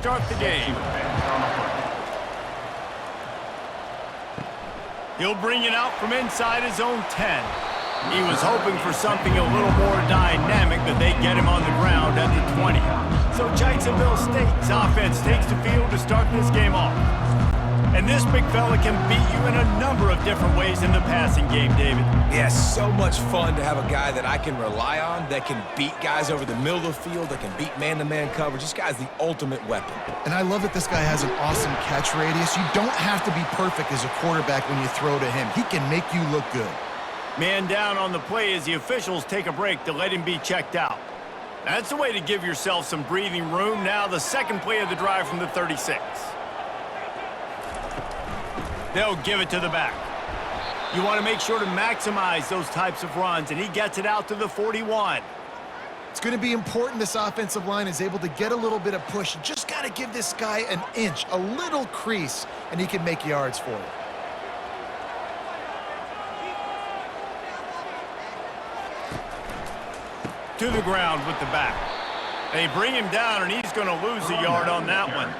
start the game. He'll bring it out from inside his own 10. He was hoping for something a little more dynamic, but they get him on the ground at the 20. So Jax State's offense takes the field to start this game off. And this big fella can beat you in a number of different ways in the passing game, David. Yeah, so much fun to have a guy that I can rely on, that can beat guys over the middle of the field, that can beat man-to-man coverage. This guy's the ultimate weapon. And I love that this guy has an awesome catch radius. You don't have to be perfect as a quarterback when you throw to him. He can make you look good. Man down on the play as the officials take a break to let him be checked out. That's the way to give yourself some breathing room. Now the second play of the drive from the 36. They'll give it to the back. You want to make sure to maximize those types of runs, and he gets it out to the 41. It's going to be important this offensive line is able to get a little bit of push. You just got to give this guy an inch, a little crease, and he can make yards for you. To the ground with the back. They bring him down, and he's going to lose a yard on that one.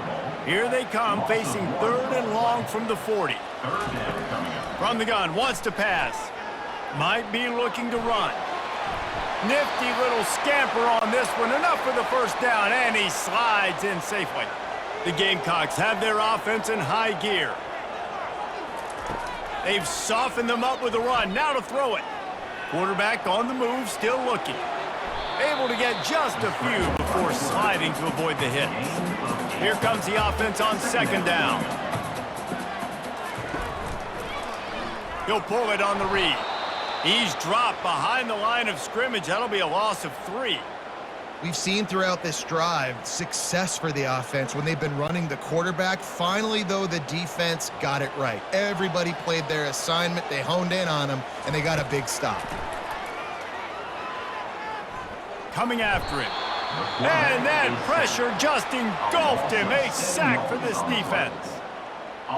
Here they come, facing 3rd and long from the 40. From the gun, wants to pass. Might be looking to run. Nifty little scamper on this one. Enough for the first down, and he slides in safely. The Gamecocks have their offense in high gear. They've softened them up with a run. Now to throw it. Quarterback on the move, still looking. Able to get just a few before sliding to avoid the hits. Here comes the offense on 2nd down. He'll pull it on the read. He's dropped behind the line of scrimmage. That'll be a loss of 3. We've seen throughout this drive success for the offense when they've been running the quarterback. Finally, though, the defense got it right. Everybody played their assignment. They honed in on him, and they got a big stop. Coming after him. And that pressure just engulfed him. A sack for this defense.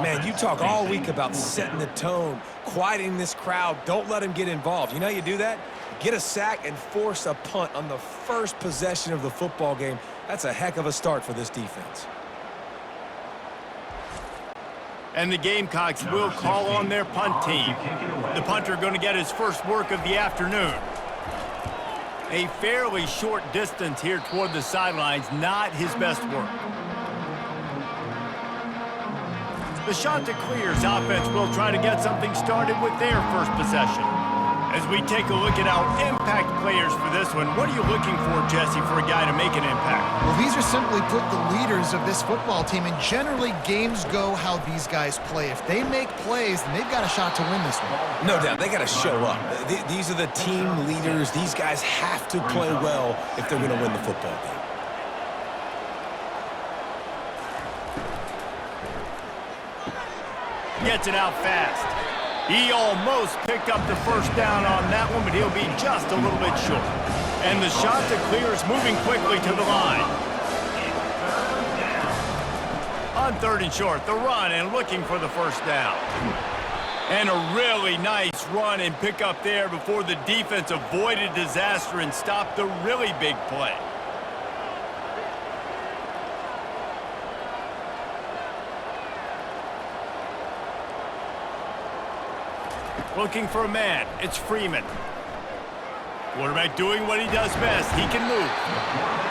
Man, you talk all week about setting the tone, quieting this crowd. Don't let him get involved. You know how you do that? Get a sack and force a punt on the first possession of the football game. That's a heck of a start for this defense. And the Gamecocks will call on their punt team. The punter going to get his first work of the afternoon. A fairly short distance here toward the sidelines, not his best work. The Chanticleer's offense will try to get something started with their first possession. As we take a look at our impact players for this one, what are you looking for, Jesse, for a guy to make an impact? Well, these are simply put the leaders of this football team, and generally games go how these guys play. If they make plays, then they've got a shot to win this one. No doubt, they got to show up. These are the team leaders. These guys have to play well if they're going to win the football game. Gets it out fast. He almost picked up the first down on that one, but he'll be just a little bit short. And the Chanticleers moving quickly to the line. On 3rd and short, the run and looking for the first down. And a really nice run and pick up there before the defense avoided disaster and stopped the really big play. Looking for a man. It's Freeman. Quarterback doing what he does best. He can move.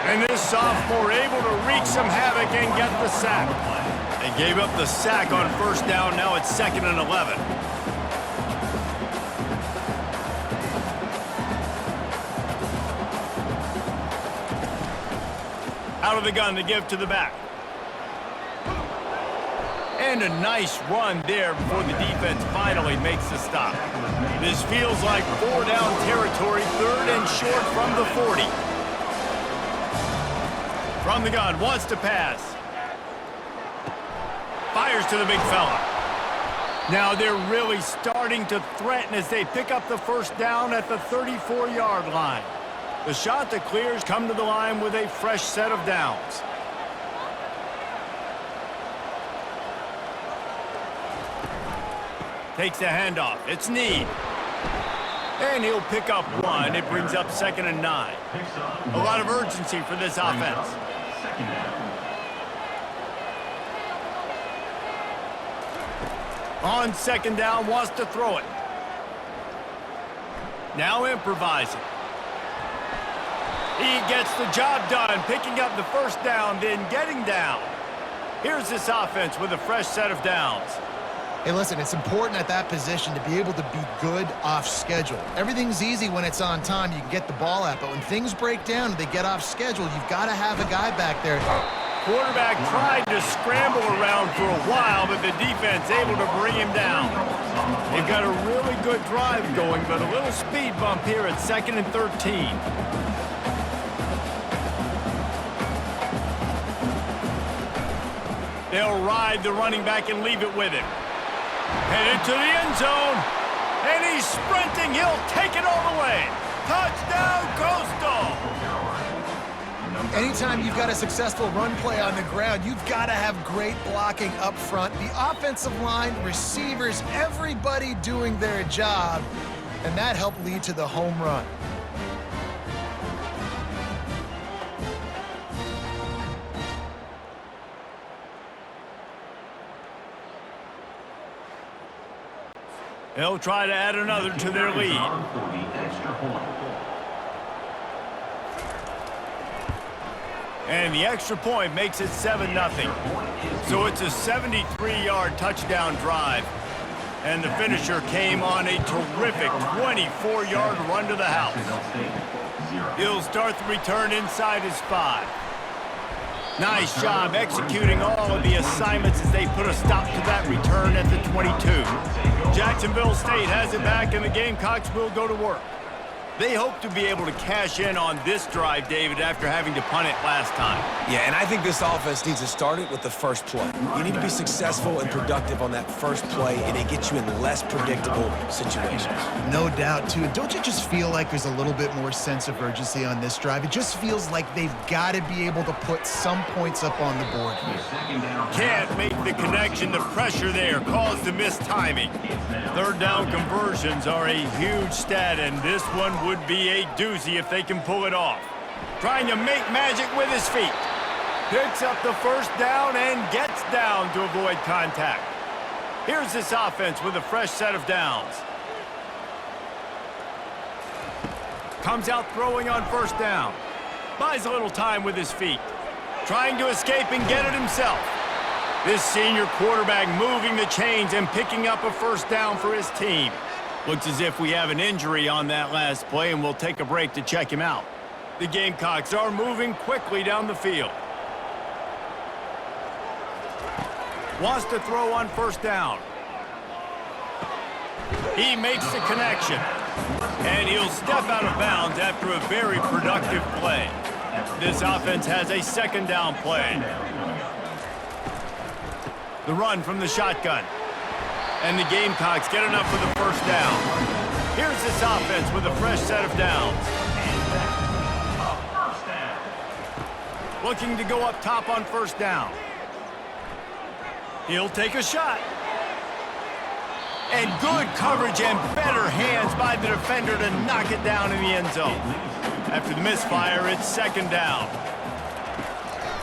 And this sophomore able to wreak some havoc and get the sack. They gave up the sack on first down. Now it's 2nd and 11. Out of the gun to give to the back. And a nice run there before the defense finally makes the stop. This feels like 4-down territory, 3rd and short from the 40. From the gun, wants to pass. Fires to the big fella. Now they're really starting to threaten as they pick up the first down at the 34-yard line. The Chanticleers come to the line with a fresh set of downs. Takes the handoff. It's Need. And he'll pick up 1. It brings up 2nd and 9. A lot of urgency for this offense. On second down, wants to throw it. Now improvising. He gets the job done, picking up the first down, then getting down. Here's this offense with a fresh set of downs. Hey, listen, it's important at that position to be able to be good off schedule. Everything's easy when it's on time. You can get the ball out, but when things break down and they get off schedule, you've got to have a guy back there. Quarterback tried to scramble around for a while, but the defense able to bring him down. They've got a really good drive going, but a little speed bump here at 2nd and 13. They'll ride the running back and leave it with him. Headed to the end zone, and he's sprinting. He'll take it all the way. Touchdown, Coastal! Anytime you've got a successful run play on the ground, you've got to have great blocking up front. The offensive line, receivers, everybody doing their job, and that helped lead to the home run. They'll try to add another to their lead. And the extra point makes it 7-0. So it's a 73-yard touchdown drive. And the finisher came on a terrific 24-yard run to the house. He'll start the return inside his 5. Nice job executing all of the assignments as they put a stop to that return at the 22. Jacksonville State has it back, and the Gamecocks will go to work. They hope to be able to cash in on this drive, David, after having to punt it last time. Yeah, and I think this offense needs to start it with the first play. You need to be successful and productive on that first play, and it gets you in less predictable situations. No doubt, too. Don't you just feel like there's a little bit more sense of urgency on this drive? It just feels like they've got to be able to put some points up on the board here. Can't make the connection. The pressure there caused the missed timing. Third down conversions are a huge stat, and this one would be a doozy if they can pull it off. Trying to make magic with his feet. Picks up the first down and gets down to avoid contact. Here's this offense with a fresh set of downs. Comes out throwing on first down. Buys a little time with his feet. Trying to escape and get it himself. This senior quarterback moving the chains and picking up a first down for his team. Looks as if we have an injury on that last play, and we'll take a break to check him out. The Gamecocks are moving quickly down the field. Wants to throw on first down. He makes the connection. And he'll step out of bounds after a very productive play. This offense has a second down play. The run from the shotgun. And the Gamecocks get enough for the first down. Here's this offense with a fresh set of downs. Looking to go up top on first down. He'll take a shot. And good coverage and better hands by the defender to knock it down in the end zone. After the misfire, it's second down.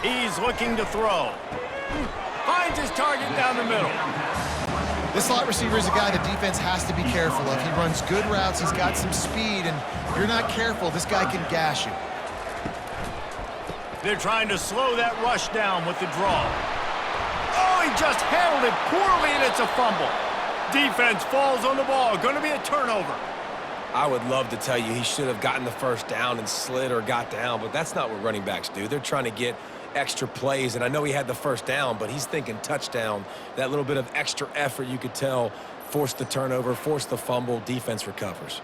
He's looking to throw. Finds his target down the middle. This slot receiver is a guy the defense has to be careful of. He runs good routes, he's got some speed, and if you're not careful, this guy can gash you. They're trying to slow that rush down with the draw. Oh, he just handled it poorly, and it's a fumble. Defense falls on the ball. Going to be a turnover. I would love to tell you he should have gotten the first down and slid or got down, but that's not what running backs do. They're trying to get extra plays, and I know he had the first down, but he's thinking touchdown. That little bit of extra effort, you could tell, forced the turnover, forced the fumble, defense recovers.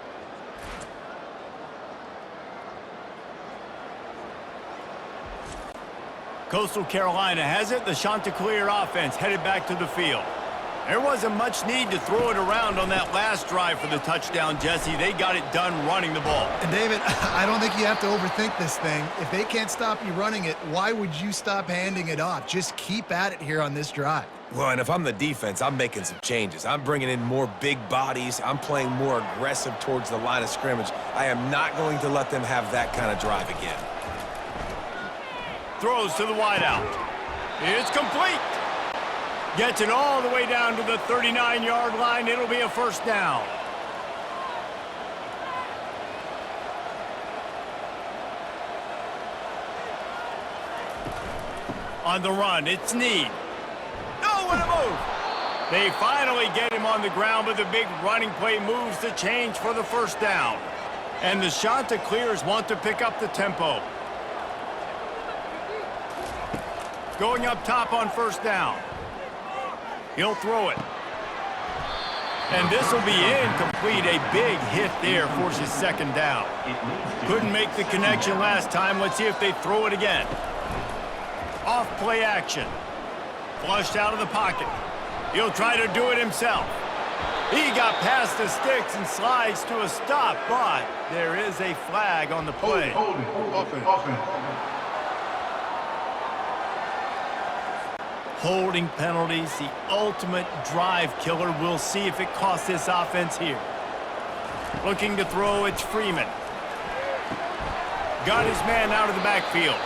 Coastal Carolina has it. The Chanticleer offense headed back to the field. There wasn't much need to throw it around on that last drive for the touchdown, Jesse. They got it done running the ball. And David, I don't think you have to overthink this thing. If they can't stop you running it, why would you stop handing it off? Just keep at it here on this drive. Well, and if I'm the defense, I'm making some changes. I'm bringing in more big bodies. I'm playing more aggressive towards the line of scrimmage. I am not going to let them have that kind of drive again. Throws to the wideout. It's complete. Gets it all the way down to the 39-yard line. It'll be a first down. On the run, it's Need. Oh, what a move! They finally get him on the ground, but the big running play moves the change for the first down. And the Chanticleers want to pick up the tempo. Going up top on first down. He'll throw it. And this will be incomplete. A big hit there forces second down. Couldn't make the connection last time. Let's see if they throw it again. Off play action. Flushed out of the pocket. He'll try to do it himself. He got past the sticks and slides to a stop, but there is a flag on the play. Holding penalties, the ultimate drive killer. We'll see if it costs this offense here. Looking to throw, it's Freeman. Got his man out of the backfield.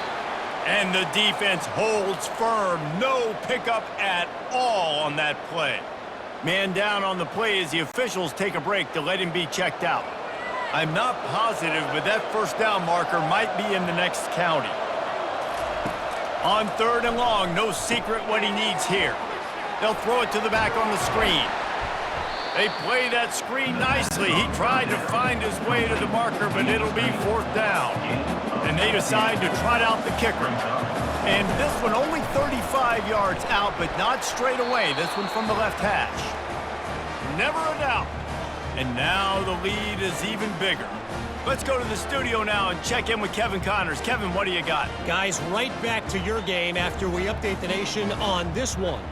And the defense holds firm. No pickup at all on that play. Man down on the play as the officials take a break to let him be checked out. I'm not positive, but that first down marker might be in the next county. On third and long, no secret what he needs here. They'll throw it to the back on the screen. They play that screen nicely. He tried to find his way to the marker, but it'll be fourth down. And they decide to trot out the kicker. And this one only 35 yards out, but not straight away. This one from the left hash. Never a doubt. And now the lead is even bigger. Let's go to the studio now and check in with Kevin Connors. Kevin, what do you got? Guys, right back to your game after we update the nation on this one.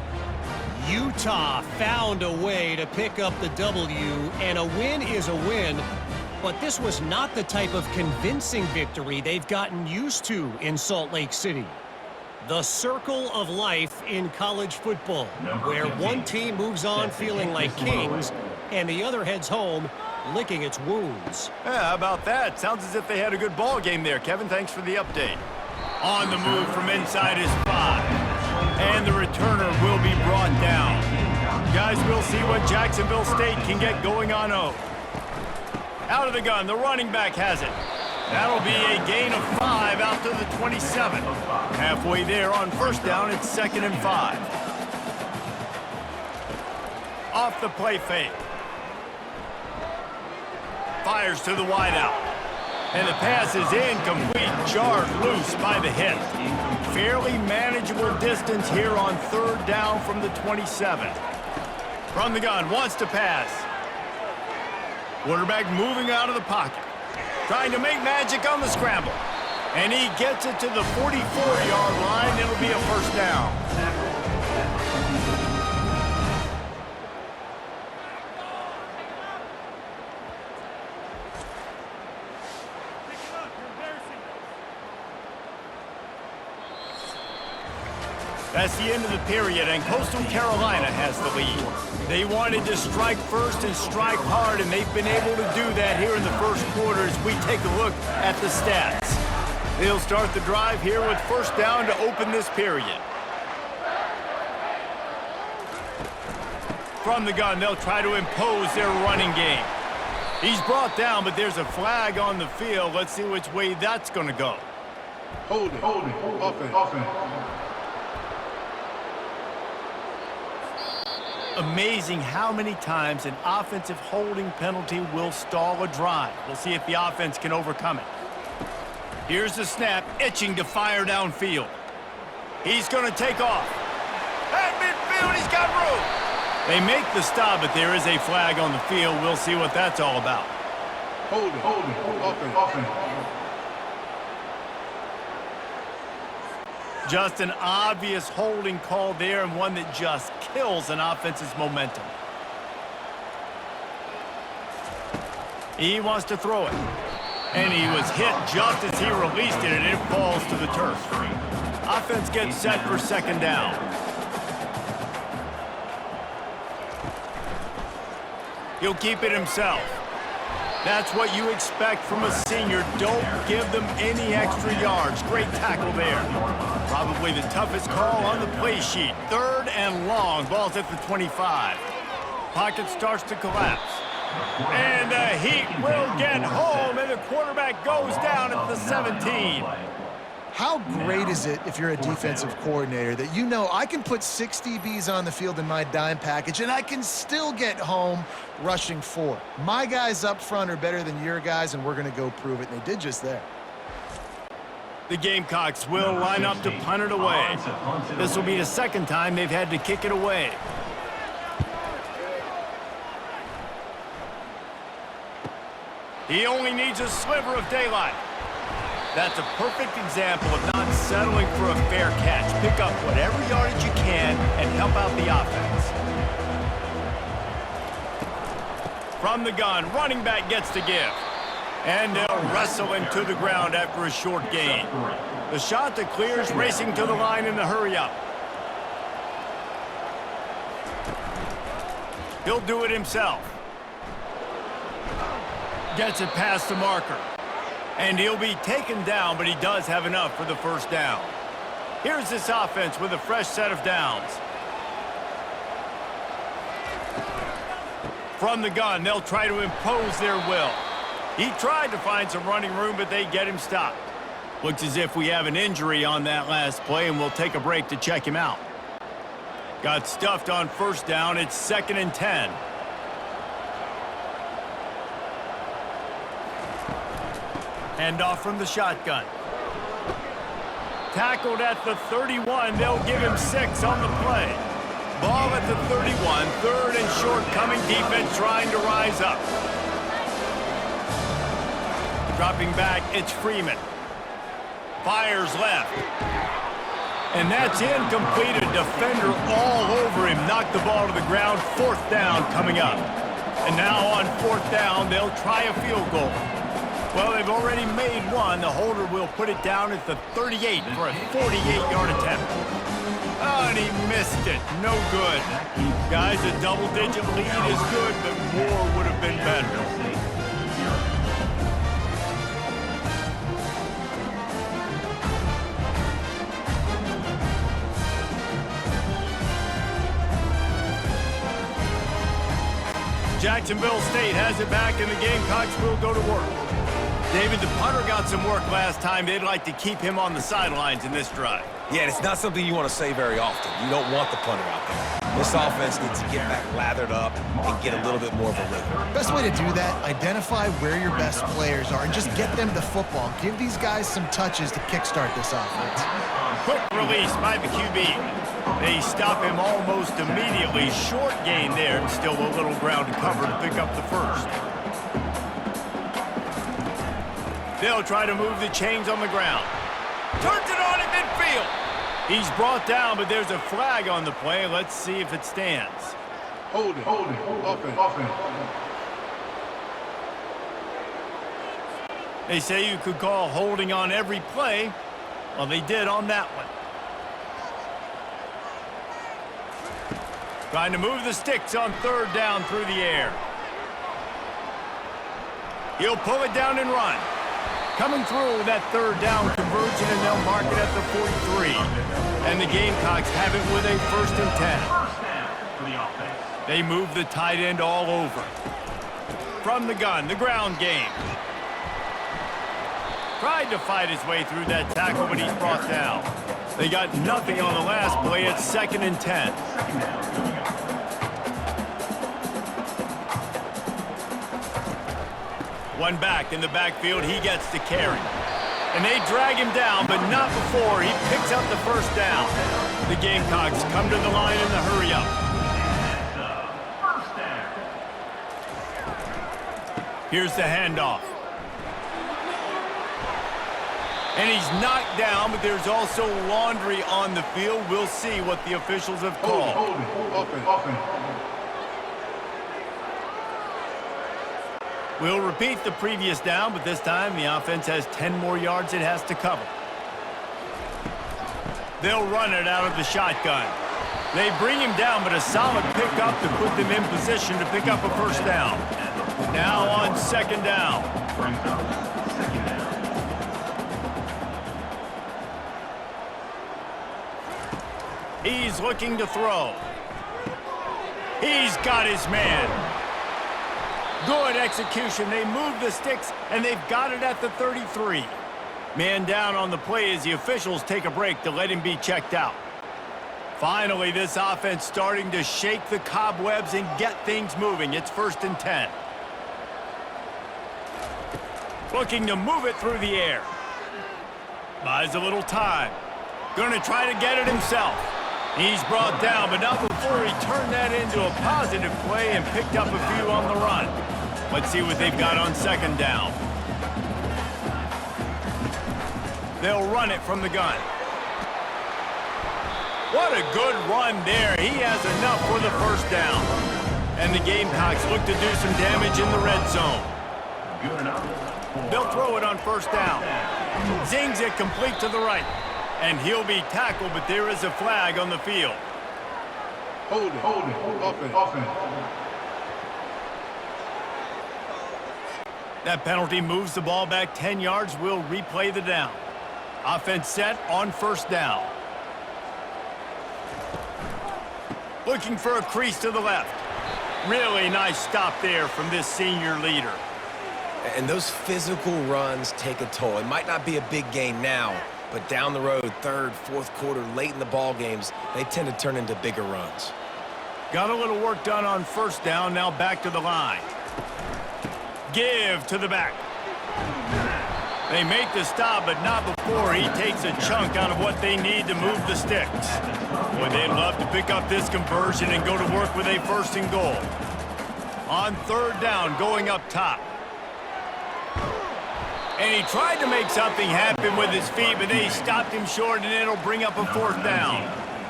Utah found a way to pick up the W, and a win is a win. But this was not the type of convincing victory they've gotten used to in Salt Lake City. The circle of life in college football, where one team moves on feeling like kings and the other heads home licking its wounds. Yeah, how about that? Sounds as if they had a good ball game there. Kevin, thanks for the update. On the move from inside his 5. And the returner will be brought down. Guys, we'll see what Jacksonville State can get going on O. Out of the gun, the running back has it. That'll be a gain of 5 out to the 27. Halfway there on first down, it's 2nd and 5. Off the play fake. Fires to the wideout. And the pass is incomplete, jarred loose by the hit. Fairly manageable distance here on third down from the 27. From the gun, wants to pass. Quarterback moving out of the pocket. Trying to make magic on the scramble. And he gets it to the 44-yard line. It'll be a first down. That's the end of the period, and Coastal Carolina has the lead. They wanted to strike first and strike hard, and they've been able to do that here in the first quarter as we take a look at the stats. They'll start the drive here with first down to open this period. From the gun, they'll try to impose their running game. He's brought down, but there's a flag on the field. Let's see which way that's going to go. Hold it, offense. Amazing how many times an offensive holding penalty will stall a drive. We'll see if the offense can overcome it. Here's the snap, itching to fire downfield. He's going to take off. At midfield, he's got room. They make the stop, but there is a flag on the field. We'll see what that's all about. Hold it, offense. Just an obvious holding call there, and one that just kills an offense's momentum. He wants to throw it. And he was hit just as he released it, and it falls to the turf. Offense gets set for second down. He'll keep it himself. That's what you expect from a senior. Don't give them any extra yards. Great tackle there. Probably the toughest call on the play sheet. 3rd and long. Ball's at the 25. Pocket starts to collapse. And the Heat will get home, and the quarterback goes down at the 17. How great is it if you're a defensive coordinator that you know I can put 6 DBs on the field in my dime package and I can still get home rushing 4. My guys up front are better than your guys, and we're going to go prove it, and they did just that. The Gamecocks will line up to punt it away. This will be the 2nd time they've had to kick it away. He only needs a sliver of daylight. That's a perfect example of not settling for a fair catch. Pick up whatever yardage you can and help out the offense. From the gun, running back gets to give. And they'll wrestle him to the ground after a short gain. The shot that clears, racing to the line in the hurry-up. He'll do it himself. Gets it past the marker. And he'll be taken down, but he does have enough for the 1st down. Here's this offense with a fresh set of downs. From the gun, they'll try to impose their will. He tried to find some running room, but they get him stopped. Looks as if we have an injury on that last play, and we'll take a break to check him out. Got stuffed on 1st down. It's 2nd and 10. Hand off from the shotgun. Tackled at the 31. They'll give him 6 on the play. Ball at the 31. 3rd and short coming. Defense trying to rise up. Dropping back, it's Freeman. Fires left. And that's incomplete. A defender all over him. Knocked the ball to the ground. 4th down coming up. And now on 4th down, they'll try a field goal. Well, they've already made one. The holder will put it down at the 38 for a 48-yard attempt. Oh, and he missed it. No good. Guys, a double-digit lead is good, but more would have been better. Jacksonville State has it back, and the Gamecocks will go to work. David, the punter got some work last time. They'd like to keep him on the sidelines in this drive. Yeah, it's not something you want to say very often. You don't want the punter out there. This offense needs to get back lathered up and get a little bit more of a rhythm. Best way to do that, identify where your best players are and just get them the football. Give these guys some touches to kickstart this offense. Quick release by the QB. They stop him almost immediately. Short gain there, and still a little ground to cover to pick up the 1st. They'll try to move the chains on the ground. Turns it on in midfield. He's brought down, but there's a flag on the play. Let's see if it stands. Hold it. Offense. They say you could call holding on every play. Well, they did on that one. Trying to move the sticks on 3rd down through the air. He'll pull it down and run. Coming through that 3rd down conversion, and they'll mark it at the 43. And the Gamecocks have it with a 1st and 10. They move the tight end all over. From the gun, the ground game. Tried to fight his way through that tackle, but he's brought down. They got nothing on the last play. It's 2nd and 10. One back in the backfield. He gets to carry. And they drag him down, but not before he picks up the 1st down. The Gamecocks come to the line in the hurry-up. Here's the handoff. And he's knocked down, but there's also laundry on the field. We'll see what the officials have called. Hold it. Offense. We'll repeat the previous down, but this time the offense has 10 more yards it has to cover. They'll run it out of the shotgun. They bring him down, but a solid pickup to put them in position to pick up a 1st down. Now on second down. He's looking to throw. He's got his man. Good execution. They move the sticks, and they've got it at the 33. Man down on the play as the officials take a break to let him be checked out. Finally, this offense starting to shake the cobwebs and get things moving. It's 1st and 10. Looking to move it through the air. Buys a little time. Going to try to get it himself. He's brought down, but not before he turned that into a positive play and picked up a few on the run. Let's see what they've got on second down. They'll run it from the gun. What a good run there. He has enough for the 1st down. And the Gamecocks look to do some damage in the red zone. They'll throw it on 1st down. Zings it complete to the right. And he'll be tackled, but there is a flag on the field. Hold it. Offense. That penalty moves the ball back 10 yards. We'll replay the down. Offense set on 1st down. Looking for a crease to the left. Really nice stop there from this senior leader. And those physical runs take a toll. It might not be a big gain now, but down the road, 3rd, 4th quarter, late in the ball games, they tend to turn into bigger runs. Got a little work done on 1st down. Now back to the line. Give to the back. They make the stop, but not before he takes a chunk out of what they need to move the sticks. Boy, they'd love to pick up this conversion and go to work with a 1st and goal. On 3rd down, going up top. And he tried to make something happen with his feet, but they stopped him short, and it'll bring up a 4th down.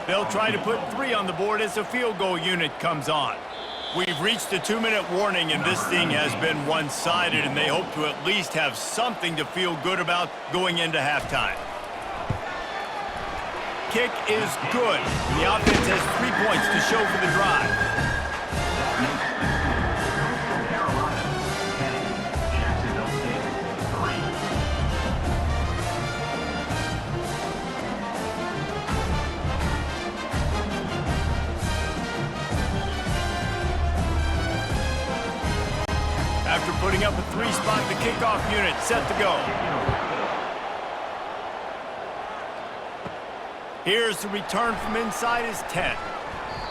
They'll try to put 3 on the board as the field goal unit comes on. We've reached the 2-minute warning, and this thing has been one-sided, and they hope to at least have something to feel good about going into halftime. Kick is good. The offense has 3 points to show for the drive. After putting up a 3-spot, the kickoff unit set to go. Here's the return from inside his 10.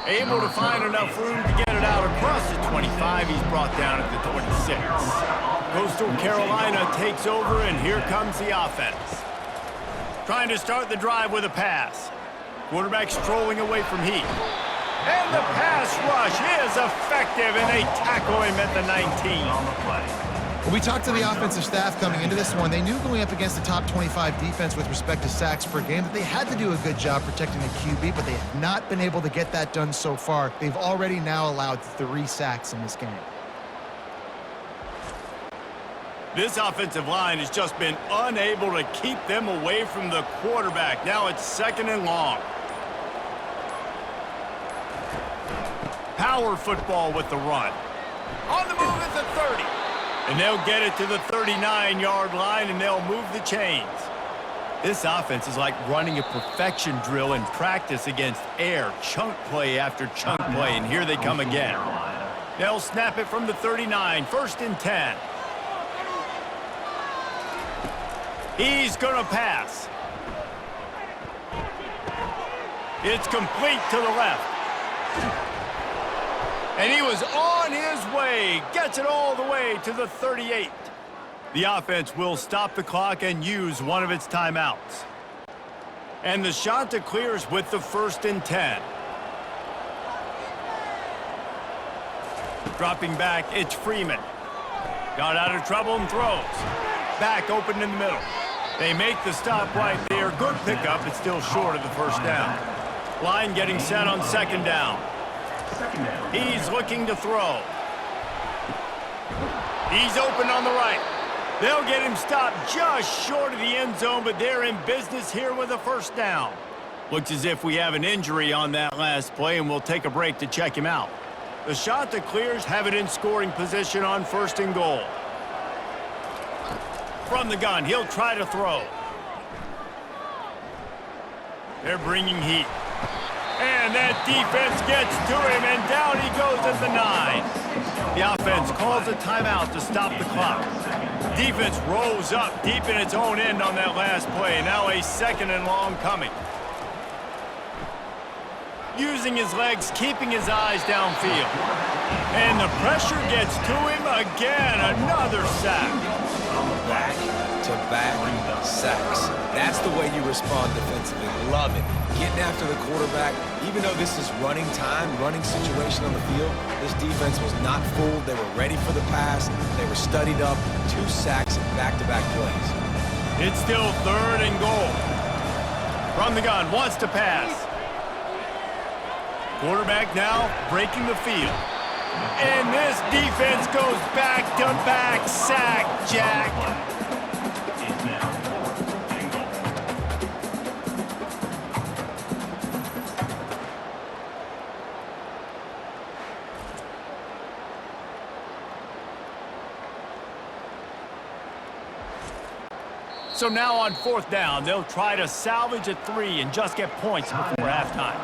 Able to find enough room to get it out across the 25. He's brought down at the 26. Coastal Carolina takes over, and here comes the offense. Trying to start the drive with a pass. Quarterback strolling away from heat. And the pass rush is effective, and they tackle him at the 19. When we talked to the offensive staff coming into this one, they knew going up against the top 25 defense with respect to sacks per game that they had to do a good job protecting the QB, but they have not been able to get that done so far. They've already now allowed 3 sacks in this game. This offensive line has just been unable to keep them away from the quarterback. Now it's 2nd and long. Power football with the run. On the move at the 30. And they'll get it to the 39-yard line, and they'll move the chains. This offense is like running a perfection drill in practice against air. Chunk play after chunk play, and here they come again. They'll snap it from the 39, 1st and 10. He's going to pass. It's complete to the left. And he was on his way. Gets it all the way to the 38. The offense will stop the clock and use one of its timeouts. And the shot to clears with the 1st and 10. Dropping back, it's Freeman. Got out of trouble and throws. Back open in the middle. They make the stop right there. Good pickup. It's still short of the 1st down. Line getting set on 2nd down. He's looking to throw. He's open on the right. They'll get him stopped just short of the end zone, but they're in business here with a 1st down. Looks as if we have an injury on that last play, and we'll take a break to check him out. The shot that clears have it in scoring position on 1st and goal. From the gun, he'll try to throw. They're bringing heat. And that defense gets to him, and down he goes at the 9. The offense calls a timeout to stop the clock. Defense rose up deep in its own end on that last play. Now a 2nd and long coming. Using his legs, keeping his eyes downfield. And the pressure gets to him again. Another sack. Back-to-back sacks. That's the way you respond defensively. Love it. Getting after the quarterback. Even though this is running time, running situation on the field, this defense was not fooled. They were ready for the pass. They were studied up. 2 sacks in back-to-back plays. It's still 3rd and goal. From the gun, wants to pass. Quarterback now breaking the field. And this defense goes back-to-back sack, Jack. So now on 4th down, they'll try to salvage a 3 and just get points before halftime.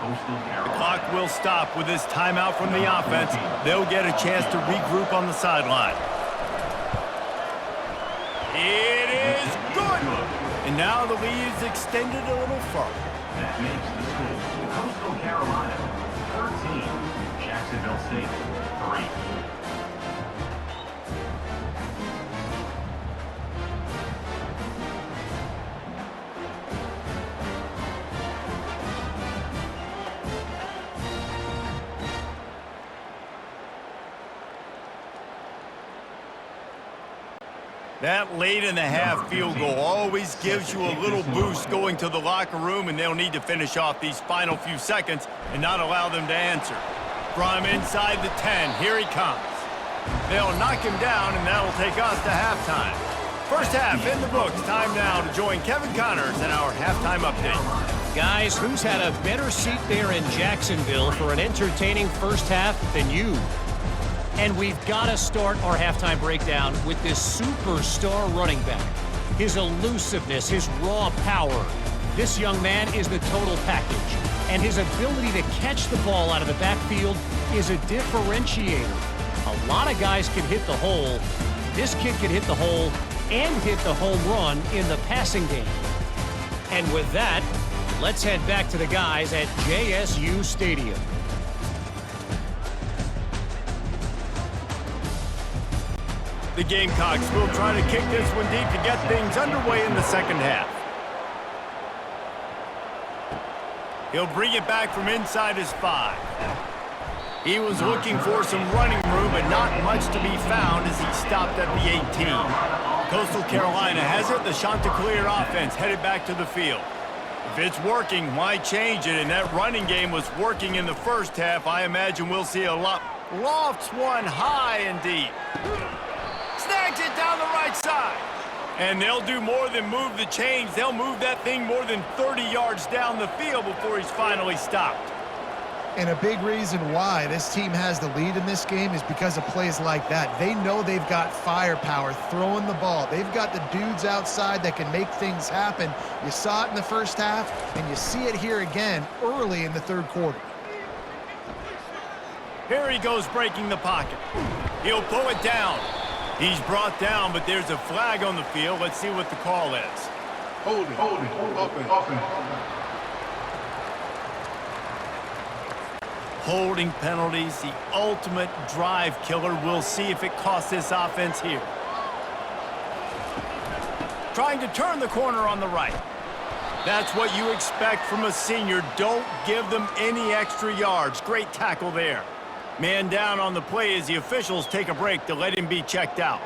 The clock will stop with this timeout from the offense. They'll get a chance to regroup on the sideline. It is good! And now the lead is extended a little further. That makes the score Coastal Carolina 13, Jacksonville State 3. That late-in-the-half field goal always gives you a little boost going to the locker room, and they'll need to finish off these final few seconds and not allow them to answer. From inside the 10, here he comes. They'll knock him down, and that'll take us to halftime. First half in the books. Time now to join Kevin Connors in our halftime update. Guys, who's had a better seat there in Jacksonville for an entertaining first half than you? And we've got to start our halftime breakdown with this superstar running back. His elusiveness, his raw power. This young man is the total package. And his ability to catch the ball out of the backfield is a differentiator. A lot of guys can hit the hole. This kid can hit the hole and hit the home run in the passing game. And with that, let's head back to the guys at JSU Stadium. The Gamecocks will try to kick this one deep to get things underway in the second half. He'll bring it back from inside his 5. He was looking for some running room, but not much to be found as he stopped at the 18. Coastal Carolina has it. The Chanticleer offense headed back to the field. If it's working, why change it? And that running game was working in the first half. I imagine we'll see a lot. Lofts one high and deep. Snags it down the right side. And they'll do more than move the chains. They'll move that thing more than 30 yards down the field before he's finally stopped. And a big reason why this team has the lead in this game is because of plays like that. They know they've got firepower throwing the ball. They've got the dudes outside that can make things happen. You saw it in the first half, and you see it here again early in the third quarter. Here he goes breaking the pocket. He'll pull it down. He's brought down, but there's a flag on the field. Let's see what the call is. Hold it. Offense. Holding penalties, the ultimate drive killer. We'll see if it costs this offense here. Trying to turn the corner on the right. That's what you expect from a senior. Don't give them any extra yards. Great tackle there. Man down on the play as the officials take a break to let him be checked out.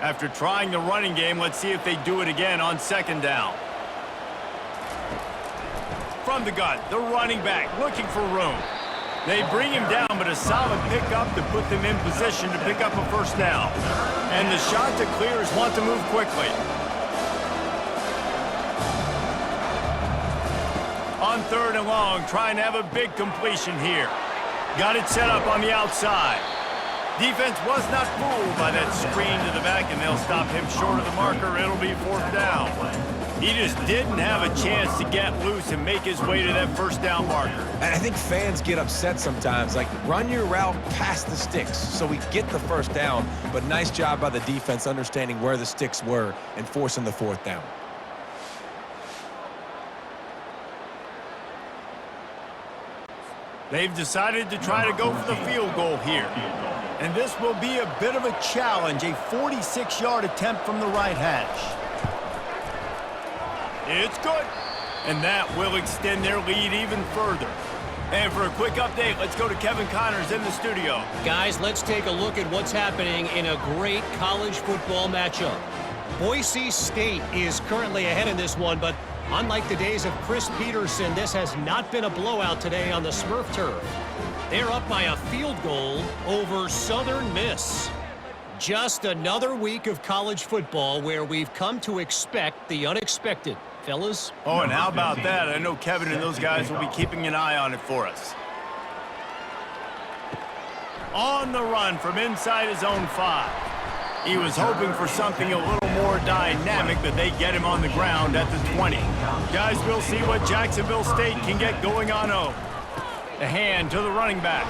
After trying the running game, let's see if they do it again on second down. From the gun, the running back looking for room. They bring him down, but a solid pickup to put them in position to pick up a first down. And the Chanticleers want to move quickly. On third and long, trying to have a big completion here. Got it set up on the outside. Defense was not fooled by that screen to the back, and they'll stop him short of the marker. It'll be 4th down. He just didn't have a chance to get loose and make his way to that 1st down marker. And I think fans get upset sometimes. Like, run your route past the sticks so we get the 1st down. But nice job by the defense understanding where the sticks were and forcing the 4th down. They've decided to try to go for the field goal here. And this will be a bit of a challenge, a 46-yard attempt from the right hash. It's good. And that will extend their lead even further. And for a quick update, let's go to Kevin Connors in the studio. Guys, let's take a look at what's happening in a great college football matchup. Boise State is currently ahead in this one, but unlike the days of Chris Peterson, this has not been a blowout today on the Smurf turf. They're up by a field goal over Southern Miss. Just another week of college football where we've come to expect the unexpected. Fellas? Oh, and how about that? I know Kevin and those guys will be keeping an eye on it for us. On the run from inside his own 5. He was hoping for something a little more dynamic, but they get him on the ground at the 20. Guys, we'll see what Jacksonville State can get going on. The hand to the running back.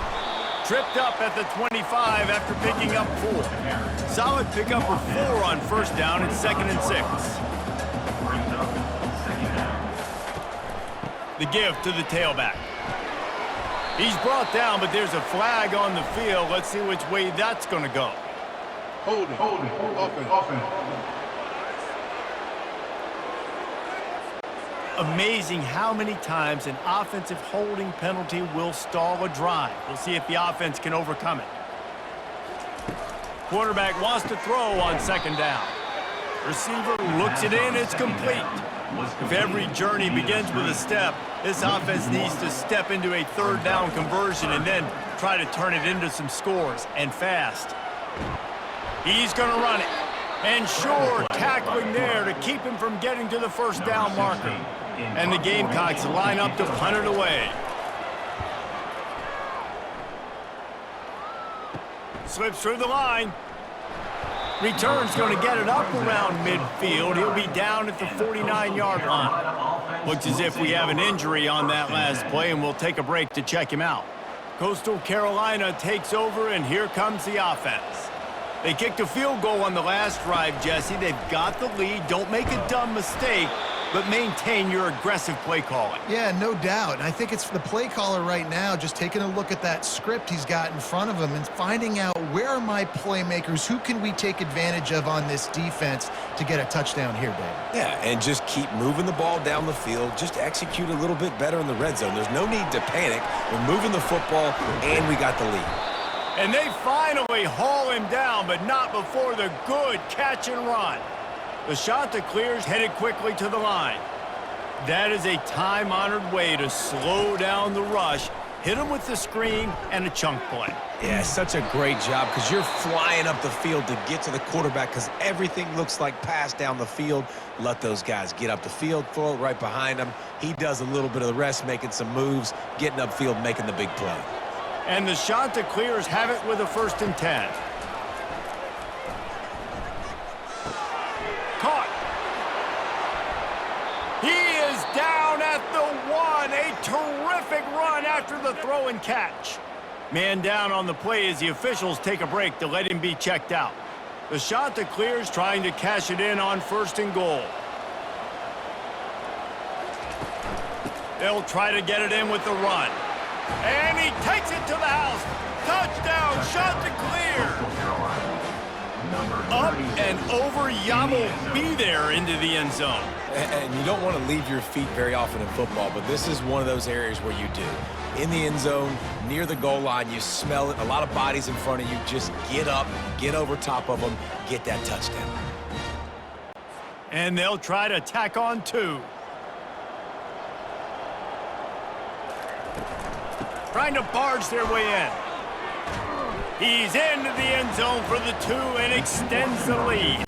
Tripped up at the 25 after picking up 4. Solid pickup of 4 on 1st down and 2nd and 6. The give to the tailback. He's brought down, but there's a flag on the field. Let's see which way that's going to go. Holding. Offense. Amazing how many times an offensive holding penalty will stall a drive. We'll see if the offense can overcome it. Quarterback wants to throw on 2nd down. Receiver looks it in. It's complete. If every journey begins with a step, this offense needs to step into a 3rd down conversion and then try to turn it into some scores, and fast. He's going to run it. And sure, tackling there to keep him from getting to the 1st down marker. And the Gamecocks line up to punt it away. Slips through the line. Return's going to get it up around midfield. He'll be down at the 49-yard line. Looks as if we have an injury on that last play, and we'll take a break to check him out. Coastal Carolina takes over, and here comes the offense. They kicked a field goal on the last drive, Jesse. They've got the lead. Don't make a dumb mistake, but maintain your aggressive play calling. Yeah, no doubt. And I think it's the play caller right now just taking a look at that script he's got in front of him and finding out where are my playmakers, who can we take advantage of on this defense to get a touchdown here, Dave. Yeah, and just keep moving the ball down the field. Just execute a little bit better in the red zone. There's no need to panic. We're moving the football, and we got the lead. And they finally haul him down, but not before the good catch and run. The Chanticleers headed quickly to the line. That is a time-honored way to slow down the rush, hit him with the screen, and a chunk play. Yeah, such a great job because you're flying up the field to get to the quarterback because everything looks like pass down the field. Let those guys get up the field, throw it right behind him. He does a little bit of the rest, making some moves, getting upfield, making the big play. And the Chanticleers have it with a 1st and 10. Caught. He is down at the 1. A terrific run after the throw and catch. Man down on the play as the officials take a break to let him be checked out. The Chanticleers trying to cash it in on 1st and goal. They'll try to get it in with the run. And he takes it to the house. Touchdown, Chanticleer. Up and over, Yamo be there into the end zone. And you don't want to leave your feet very often in football, but this is one of those areas where you do. In the end zone, near the goal line, you smell it. A lot of bodies in front of you. Just get up, get over top of them, get that touchdown. And they'll try to tack on 2. Trying to barge their way in. He's into the end zone for the 2 and extends the lead.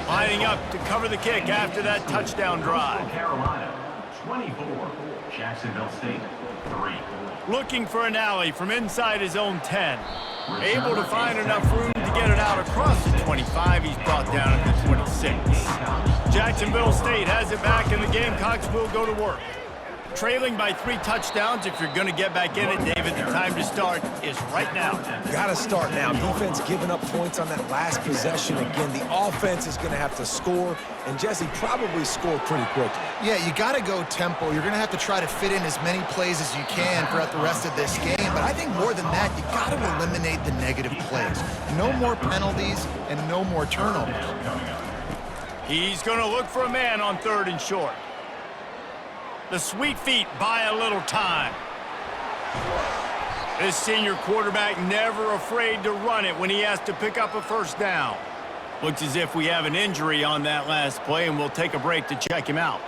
Lining up to cover the kick after that touchdown drive. Carolina, 24. Jacksonville State, 3. Looking for an alley from inside his own 10. Able to find enough room to get it out across the 25. He's brought down at the 26. Jacksonville State has it back, and the Gamecocks will go to work. Trailing by 3 touchdowns. If you're going to get back in it, David, the time to start is right now. Got to start now. Defense giving up points on that last possession. Again, the offense is going to have to score, and Jesse probably score pretty quickly. Yeah, you got to go tempo. You're going to have to try to fit in as many plays as you can throughout the rest of this game. But I think more than that, you got to eliminate the negative plays. No more penalties and no more turnovers. He's going to look for a man on 3rd and short. The sweet feet buy a little time. This senior quarterback never afraid to run it when he has to pick up a first down. Looks as if we have an injury on that last play, and we'll take a break to check him out.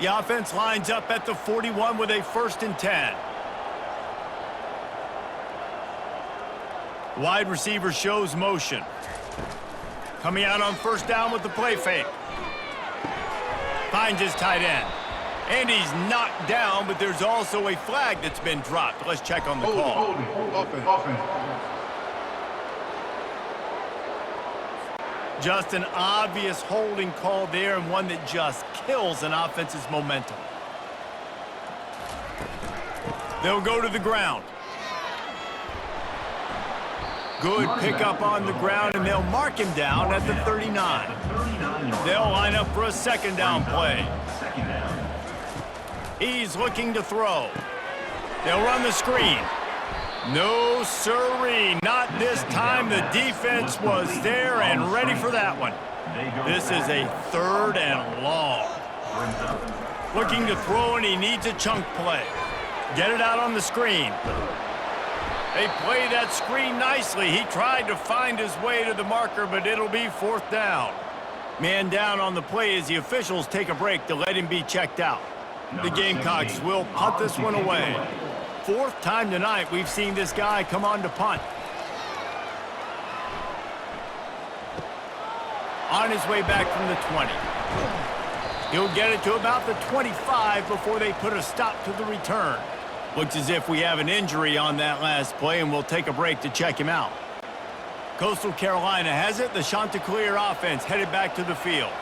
The offense lines up at the 41 with a 1st and 10. Wide receiver shows motion. Coming out on 1st down with the play fake. Finds his tight end. And he's knocked down, but there's also a flag that's been dropped. Let's check on the call. Offense. Just an obvious holding call there, and one that just kills an offense's momentum. They'll go to the ground. Good pickup on the ground, and they'll mark him down at the 39. They'll line up for a 2nd down play. He's looking to throw. They'll run the screen. No sirree, not this time. The defense was there and ready for that one. This is a 3rd and long. Looking to throw, and he needs a chunk play. Get it out on the screen. They play that screen nicely. He tried to find his way to the marker, but it'll be 4th down. Man down on the play as the officials take a break to let him be checked out. The Gamecocks will punt this one away. 4th time tonight we've seen this guy come on to punt. On his way back from the 20. He'll get it to about the 25 before they put a stop to the return. Looks as if we have an injury on that last play, and we'll take a break to check him out. Coastal Carolina has it. The Chanticleer offense headed back to the field.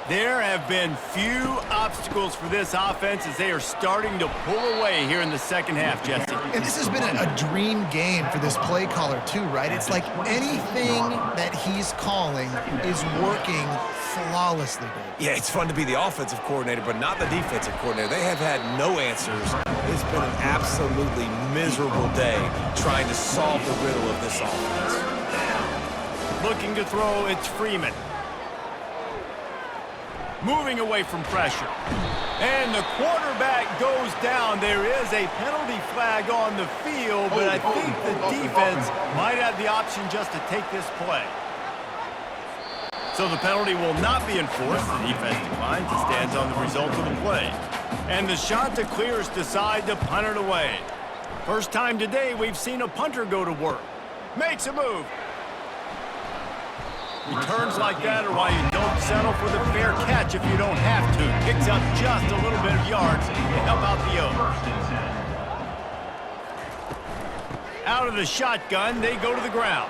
There have been few obstacles for this offense as they are starting to pull away here in the 2nd half, Jesse. And this has been a dream game for this play caller, too, right? It's like anything that he's calling is working flawlessly, Dave. Yeah, it's fun to be the offensive coordinator, but not the defensive coordinator. They have had no answers. It's been an absolutely miserable day trying to solve the riddle of this offense. Looking to throw, it's Freeman. Moving away from pressure. And the quarterback goes down. There is a penalty flag on the field, but I think the defense might have the option just to take this play. So the penalty will not be enforced. The defense declines and stands on the result of the play. And the Chanticleers decide to punt it away. First time today we've seen a punter go to work. Makes a move. Returns like that are why you don't settle for the fair catch if you don't have to. Picks up just a little bit of yards to help out the Oaks. Out of the shotgun, they go to the ground.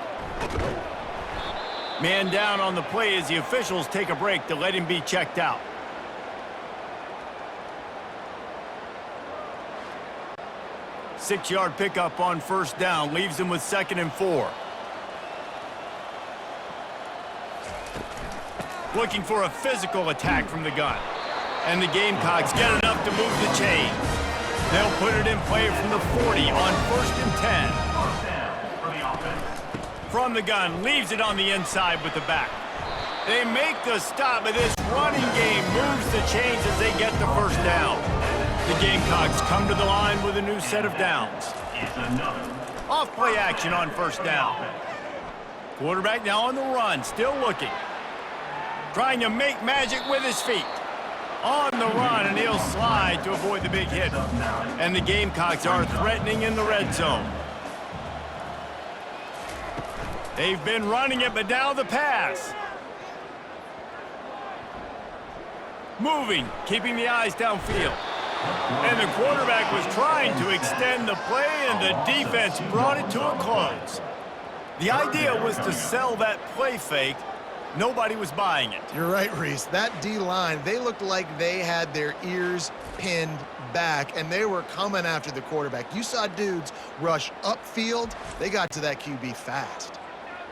Man down on the play as the officials take a break to let him be checked out. Six-yard pickup on 1st down leaves him with 2nd and 4. Looking for a physical attack from the gun. And the Gamecocks get enough to move the chains. They'll put it in play from the 40 on 1st and 10. From the gun, leaves it on the inside with the back. They make the stop, but this running game moves the chains as they get the 1st down. The Gamecocks come to the line with a new set of downs. Off-play action on 1st down. Quarterback now on the run, still looking. Trying to make magic with his feet. On the run, and he'll slide to avoid the big hit. And the Gamecocks are threatening in the red zone. They've been running it, but now the pass. Moving, keeping the eyes downfield. And the quarterback was trying to extend the play, and the defense brought it to a close. The idea was to sell that play fake. Nobody was buying it. You're right, Reese. That D-line, they looked like they had their ears pinned back, and they were coming after the quarterback. You saw dudes rush upfield. They got to that QB fast.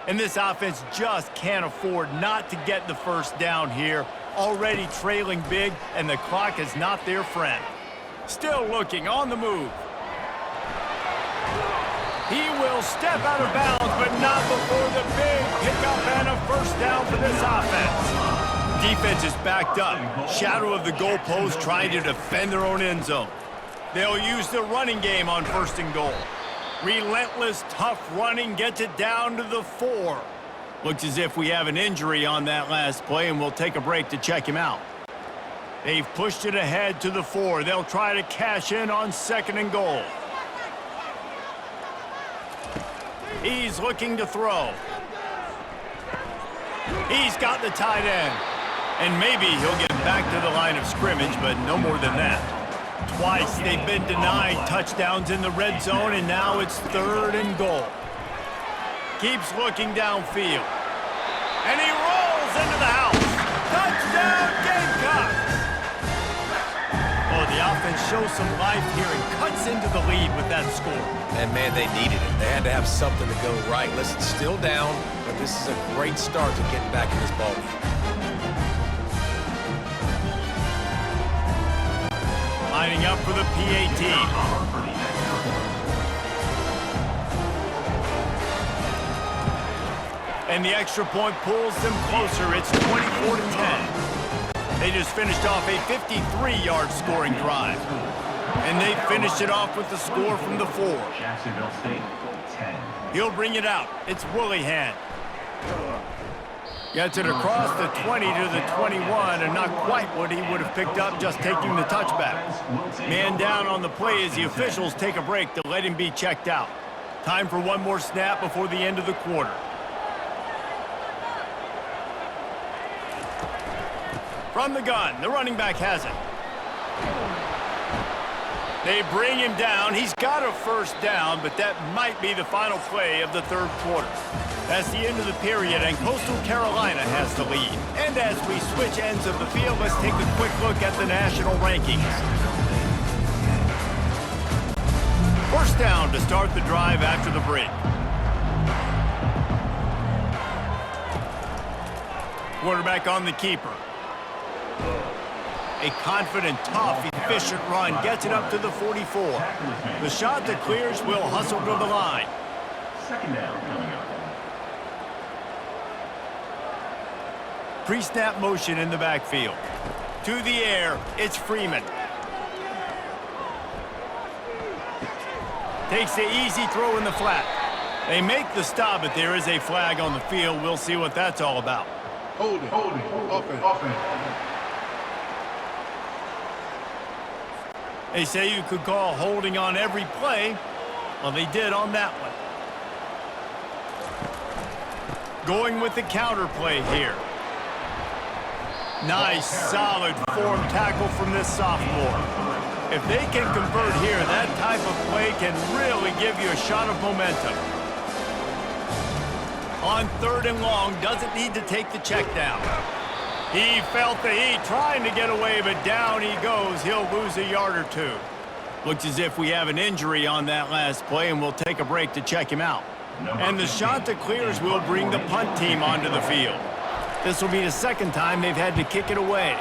And this offense just can't afford not to get the first down here. Already trailing big, and the clock is not their friend. Still looking on the move. He will step out of bounds, but not before the big pickup and a first down for this offense. Defense is backed up. Shadow of the goalpost trying to defend their own end zone. They'll use the running game on first and goal. Relentless, tough running gets it down to the 4. Looks as if we have an injury on that last play, and we'll take a break to check him out. They've pushed it ahead to the 4. They'll try to cash in on second and goal. He's looking to throw. He's got the tight end. And maybe he'll get back to the line of scrimmage, but no more than that. Twice they've been denied touchdowns in the red zone, and now it's third and goal. Keeps looking downfield. And he rolls into the house. Touchdown, Gamecocks! Oh, the offense shows some life here and cuts into the lead with that score. And, man, they needed it. They had to have something to go right. Listen, still down, but this is a great start to getting back in this ballgame. Lining up for the PAT. And the extra point pulls them closer. It's 24-10. They just finished off a 53-yard scoring drive. And they finished it off with the score from the 4. Jacksonville State, 10. He'll bring it out. It's Willihan. Gets it across the 20 to the 21, and not quite what he would have picked up just taking the touchback. Man down on the play as the officials take a break to let him be checked out. Time for one more snap before the end of the quarter. From the gun, the running back has it. They bring him down. He's got a first down, but that might be the final play of the third quarter. That's the end of the period, and Coastal Carolina has the lead. And as we switch ends of the field, let's take a quick look at the national rankings. First down to start the drive after the break. Quarterback on the keeper. A confident, tough, efficient run gets it up to the 44. The shot that clears will hustle to the line. Second down coming up. Pre-snap motion in the backfield. To the air, it's Freeman. Takes the easy throw in the flat. They make the stop, but there is a flag on the field. We'll see what that's all about. Hold it. Offense. They say you could call holding on every play. Well, they did on that one. Going with the counter play here. Nice, solid form tackle from this sophomore. If they can convert here, that type of play can really give you a shot of momentum. On third and long, doesn't need to take the check down. He felt the heat trying to get away, but down he goes. He'll lose a yard or two. Looks as if we have an injury on that last play, and we'll take a break to check him out. And the shot that clears will bring the punt team onto the field. This will be the second time they've had to kick it away.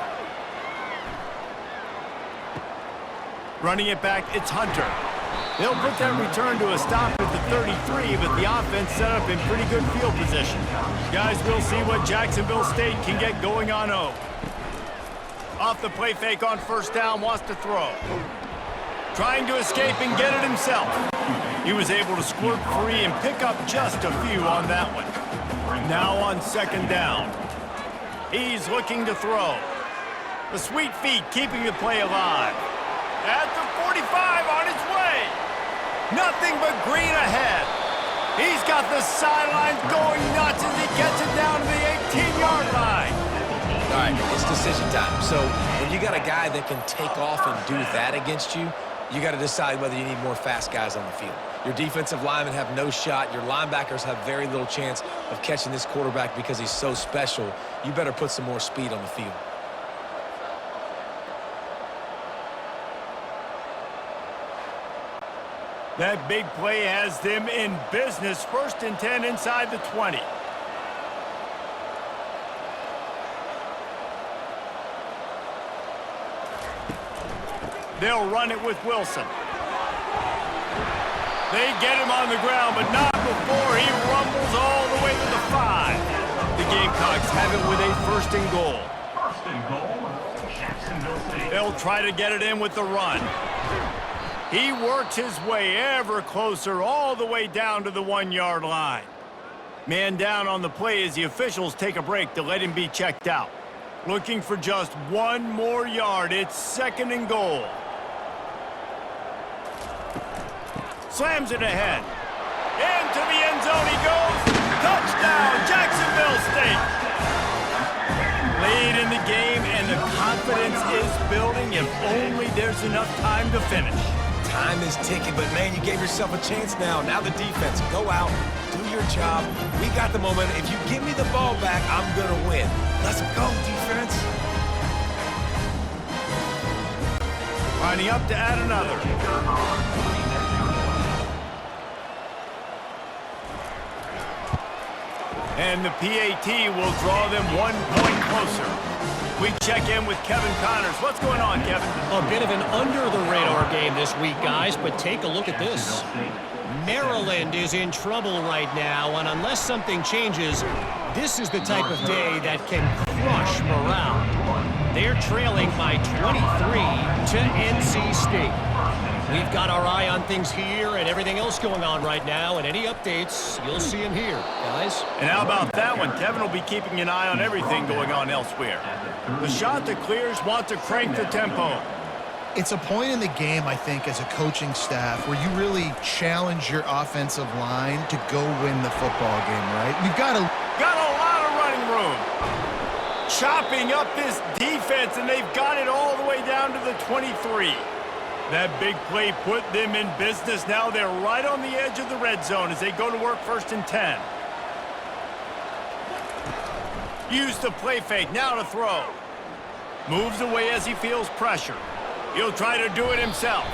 Running it back, it's Hunter. They'll put that return to a stop at the 33, but the offense set up in pretty good field position. Guys, we'll see what Jacksonville State can get going on O. Off the play fake on first down, wants to throw. Trying to escape and get it himself. He was able to squirt free and pick up just a few on that one. Now on second down. He's looking to throw. The sweet feet keeping the play alive. At the 45 on his way. Nothing but green ahead. He's got the sidelines going nuts as he gets it down to the 18-yard line. All right, it's decision time. So when you got a guy that can take off and do that against you, you got to decide whether you need more fast guys on the field. Your defensive linemen have no shot. Your linebackers have very little chance of catching this quarterback because he's so special. You better put some more speed on the field. That big play has them in business. 1st and 10 inside the 20. They'll run it with Wilson. They get him on the ground, but not before he rumbles all the way to the 5. The Gamecocks have it with a 1st and goal. 1st and goal, Jacksonville State. They'll try to get it in with the run. He works his way ever closer all the way down to the 1-yard line. Man down on the play as the officials take a break to let him be checked out. Looking for just 1 more yard. It's 2nd and goal. Slams it ahead. Into the end zone he goes. Touchdown, Jacksonville State. Lead in the game, and the confidence is building if only there's enough time to finish. Time is ticking, but, man, you gave yourself a chance now. Now the defense, go out, do your job. We got the momentum. If you give me the ball back, I'm going to win. Let's go, defense. Lining up to add another. And the PAT will draw them 1 point closer. We check in with Kevin Connors. What's going on, Kevin? A bit of an under-the-radar game this week, guys, but take a look at this. Maryland is in trouble right now, and unless something changes, this is the type of day that can crush morale. They're trailing by 23 to NC State. We've got our eye on things here and everything else going on right now, and any updates, you'll see them here, guys. And how about that one? Kevin will be keeping an eye on everything going on elsewhere. The shot that clears wants to crank the tempo. It's a point in the game, I think, as a coaching staff where you really challenge your offensive line to go win the football game, right? We've got a lot of running room. Chopping up this defense, and they've got it all the way down to the 23. That big play put them in business. Now they're right on the edge of the red zone as they go to work 1st and 10. Use the play fake, now to throw. Moves away as he feels pressure. He'll try to do it himself.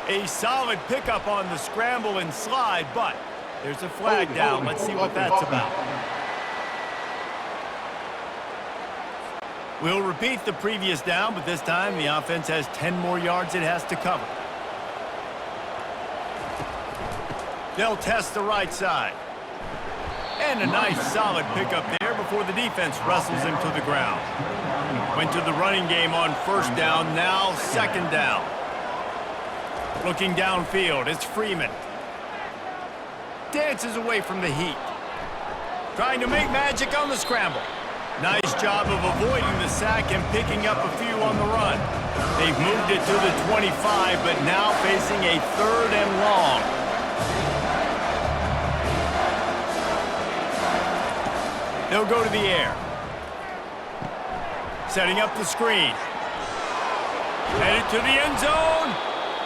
A solid pickup on the scramble and slide, but there's a flag down. Let's see what that's about. We'll repeat the previous down, but this time the offense has 10 more yards it has to cover. They'll test the right side. And a nice solid pickup there before the defense wrestles him to the ground. Went to the running game on 1st down, now 2nd down. Looking downfield, it's Freeman. Dances away from the heat. Trying to make magic on the scramble. Nice job of avoiding the sack and picking up a few on the run. They've moved it to the 25, but now facing a 3rd and long. They'll go to the air. Setting up the screen. Headed to the end zone.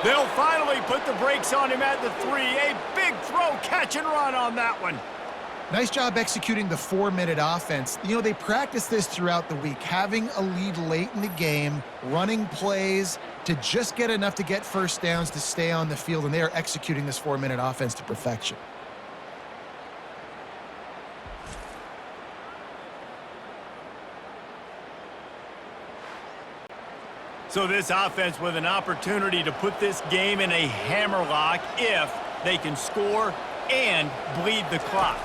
They'll finally put the brakes on him at the 3. A big throw, catch and run on that one. nice job executing the 4-minute offense. You know, they practice this throughout the week, having a lead late in the game, running plays to just get enough to get 1st downs to stay on the field, and they are executing this 4-minute offense to perfection. So this offense with an opportunity to put this game in a hammerlock if they can score and bleed the clock.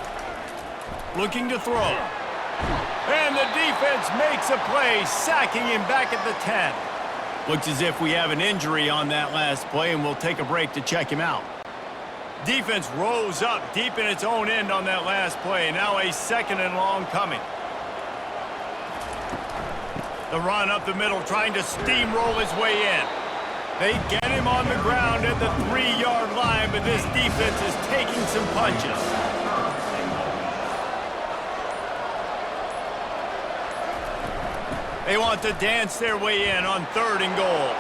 Looking to throw. And the defense makes a play, sacking him back at the 10. Looks as if we have an injury on that last play, and we'll take a break to check him out. Defense rose up deep in its own end on that last play. Now a 2nd and long coming. The run up the middle, trying to steamroll his way in. They get him on the ground at the 3-yard line, but this defense is taking some punches. They want to dance their way in on 3rd and goal.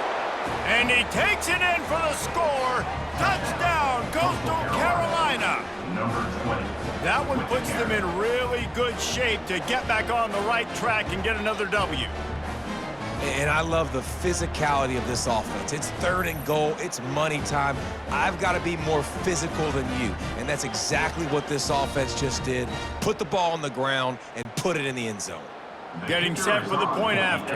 And he takes it in for the score. Touchdown, Coastal Carolina. Number 20. That one puts them in really good shape to get back on the right track and get another W. And I love the physicality of this offense. It's 3rd and goal. It's money time. I've got to be more physical than you. And that's exactly what this offense just did. Put the ball on the ground and put it in the end zone. Getting set for the point after.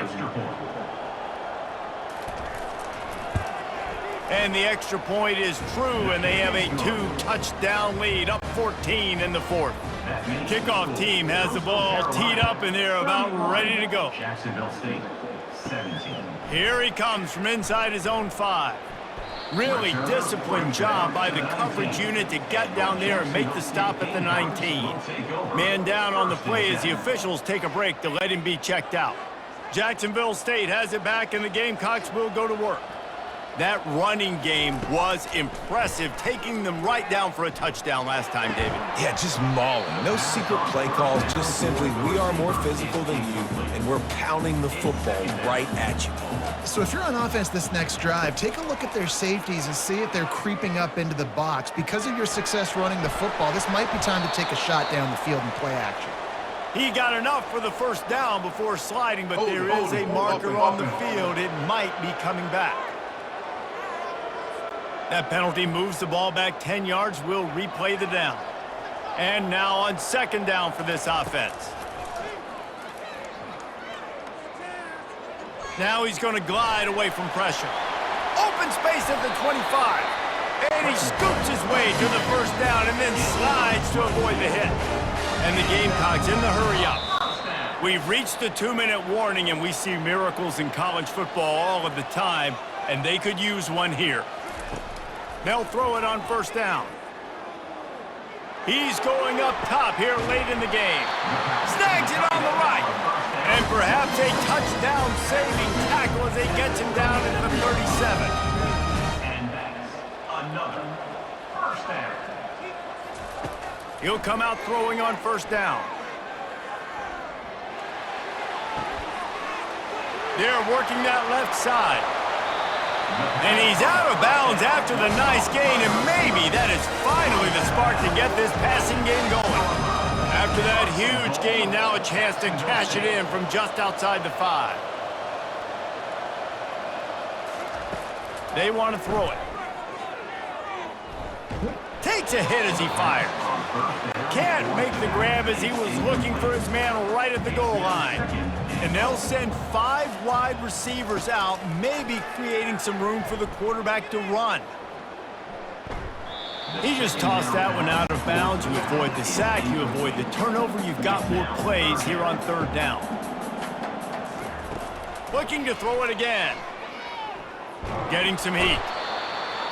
And the extra point is true, and they have a 2-touchdown lead, up 14 in the 4th. Kickoff team has the ball teed up, and they're about ready to go. Jacksonville State, 17. Here he comes from inside his own 5. Really disciplined job by the coverage unit to get down there and make the stop at the 19. Man down on the play as the officials take a break to let him be checked out. Jacksonville State has it back, and the Gamecocks will go to work. That running game was impressive, taking them right down for a touchdown last time, David. Yeah, just mauling. No secret play calls, just simply we are more physical than you, and we're pounding the football right at you. So if you're on offense this next drive, take a look at their safeties and see if they're creeping up into the box. Because of your success running the football, this might be time to take a shot down the field and play action. He got enough for the first down before sliding, but there is a marker on the field. It might be coming back. That penalty moves the ball back 10 yards. We'll replay the down. And now on 2nd down for this offense. Now he's going to glide away from pressure. Open space at the 25. And he scoops his way to the first down and then slides to avoid the hit. And the Gamecocks in the hurry up. We've reached the 2-minute warning, and we see miracles in college football all of the time, and they could use one here. They'll throw it on 1st down. He's going up top here late in the game. Snags it on the right. And perhaps a touchdown-saving tackle as they get him down into the 37. And that's another 1st down. He'll come out throwing on 1st down. They're working that left side. And he's out of bounds after the nice gain, and maybe that is finally the spark to get this passing game going. After that huge gain, now a chance to cash it in from just outside the 5. They want to throw it. Takes a hit as he fires. Can't make the grab as he was looking for his man right at the goal line. And they'll send 5 wide receivers out, maybe creating some room for the quarterback to run. He just tossed that one out of bounds. You avoid the sack, you avoid the turnover. You've got more plays here on 3rd down. Looking to throw it again. Getting some heat.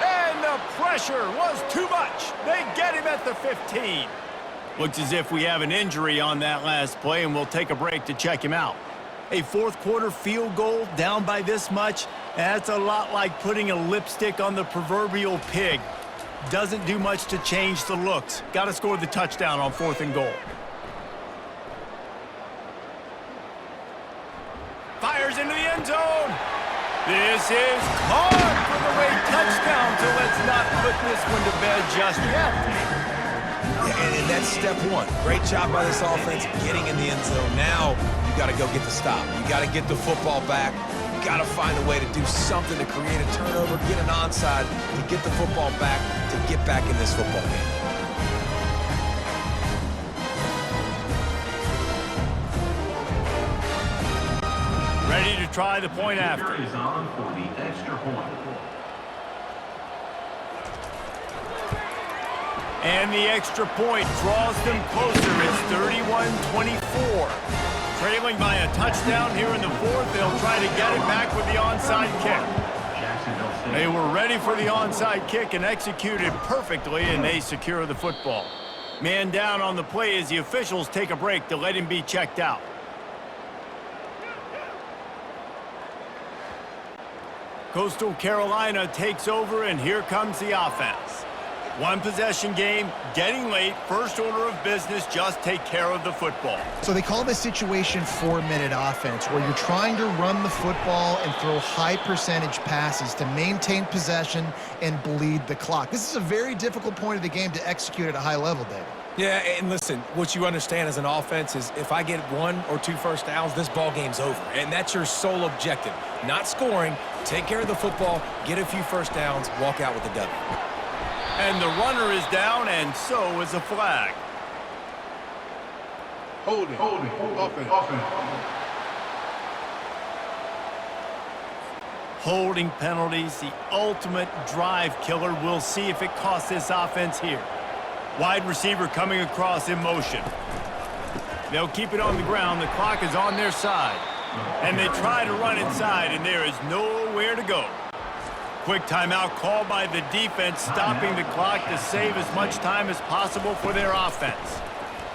And the pressure was too much. They get him at the 15. Looks as if we have an injury on that last play, and we'll take a break to check him out. A 4th quarter field goal down by this much, that's a lot like putting a lipstick on the proverbial pig. Doesn't do much to change the looks. Got to score the touchdown on 4th and goal. Fires into the end zone. This is caught for the way touchdown, so let's not put this one to bed just yet. And that's step 1. Great job by this offense getting in the end zone. Now you got to go get the stop. You got to get the football back. You got to find a way to do something to create a turnover, get an onside, to get the football back, to get back in this football game. Ready to try the point after. Is on for the extra point. And the extra point draws them closer. It's 31-24. Trailing by a touchdown here in the 4th. They'll try to get it back with the onside kick. They were ready for the onside kick and executed perfectly, and they secure the football. Man down on the play as the officials take a break to let him be checked out. Coastal Carolina takes over, and here comes the offense. One possession game, getting late, first order of business, just take care of the football. So they call this situation 4-minute offense, where you're trying to run the football and throw high percentage passes to maintain possession and bleed the clock. This is a very difficult point of the game to execute at a high level, David. Yeah, and listen, what you understand as an offense is if I get 1 or 2 first downs, this ball game's over. And that's your sole objective. Not scoring, take care of the football, get a few first downs, walk out with the W. And the runner is down, and so is a flag. Holding, offense. Holding penalties, the ultimate drive killer. We'll see if it costs this offense here. Wide receiver coming across in motion. They'll keep it on the ground. The clock is on their side. And they try to run inside, and there is nowhere to go. Quick timeout called by the defense, stopping the clock to save as much time as possible for their offense.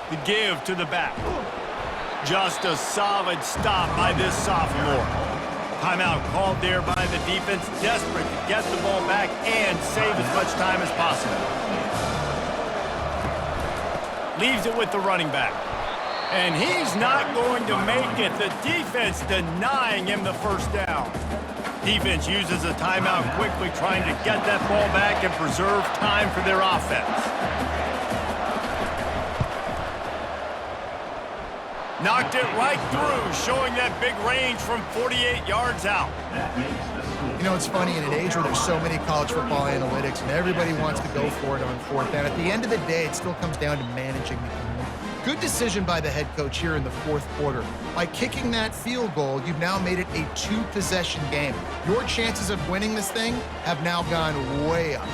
The give to the back. Just a solid stop by this sophomore. Timeout called there by the defense, desperate to get the ball back and save as much time as possible. Leaves it with the running back. And he's not going to make it. The defense denying him the first down. Defense uses a timeout quickly, trying to get that ball back and preserve time for their offense. Knocked it right through, showing that big range from 48 yards out. You know, it's funny, in an age where there's so many college football analytics and everybody wants to go for it on fourth down, at the end of the day, it still comes down to managing the game. Good decision by the head coach here in the fourth quarter. By kicking that field goal, you've now made it a 2-possession game. Your chances of winning this thing have now gone way up.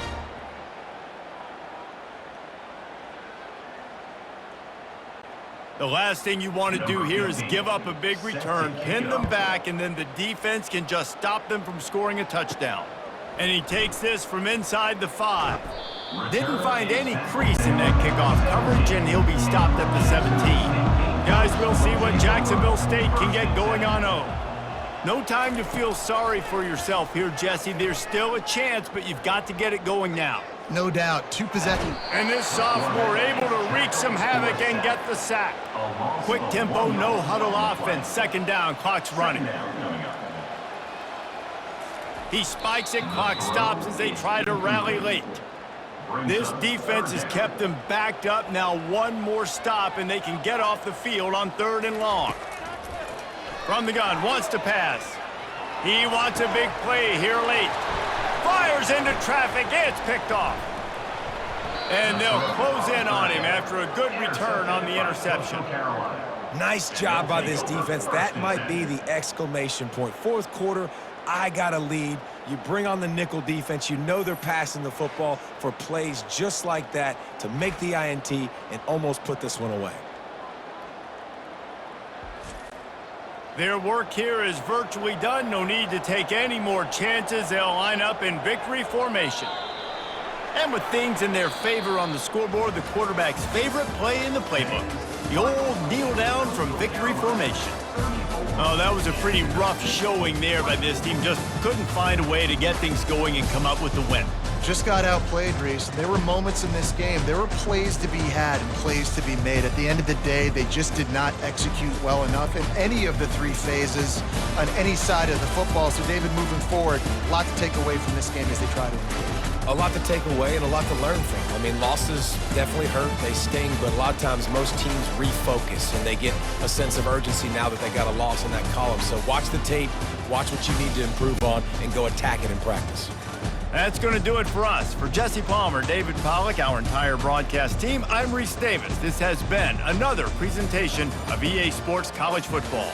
The last thing you want to do here is give up a big return, pin them back, and then the defense can just stop them from scoring a touchdown. And he takes this from inside the 5. Didn't find any crease in that kickoff coverage, and he'll be stopped at the 17. Guys, we'll see what Jacksonville State can get going on 0. No time to feel sorry for yourself here, Jesse. There's still a chance, but you've got to get it going now. No doubt, 2 possessions. And this sophomore able to wreak some havoc and get the sack. Quick tempo, no huddle offense. Second down, clock's running. He spikes it, clock stops as they try to rally late. This defense has kept them backed up. Now one more stop and they can get off the field on 3rd and long. From the gun, wants to pass. He wants a big play here late. Fires into traffic, it's picked off. And they'll close in on him after a good return on the interception. Nice job by this defense. That might be the exclamation point. Fourth quarter, I got a lead. You bring on the nickel defense. You know they're passing the football for plays just like that to make the INT and almost put this one away. Their work here is virtually done. No need to take any more chances. They'll line up in victory formation. And with things in their favor on the scoreboard, the quarterback's favorite play in the playbook. The old kneel down from victory formation. Oh, that was a pretty rough showing there by this team. Just couldn't find a way to get things going and come up with the win. Just got outplayed, Reese. There were moments in this game. There were plays to be had and plays to be made. At the end of the day, they just did not execute well enough in any of the 3 phases on any side of the football. So, David, moving forward, a lot to take away from this game as they try to improve. A lot to take away and a lot to learn from. I mean, losses definitely hurt. They sting, but a lot of times most teams refocus and they get a sense of urgency now that they got a loss in that column. So watch the tape, watch what you need to improve on, and go attack it in practice. That's going to do it for us. For Jesse Palmer, David Pollack, our entire broadcast team, I'm Reese Davis. This has been another presentation of EA Sports College Football.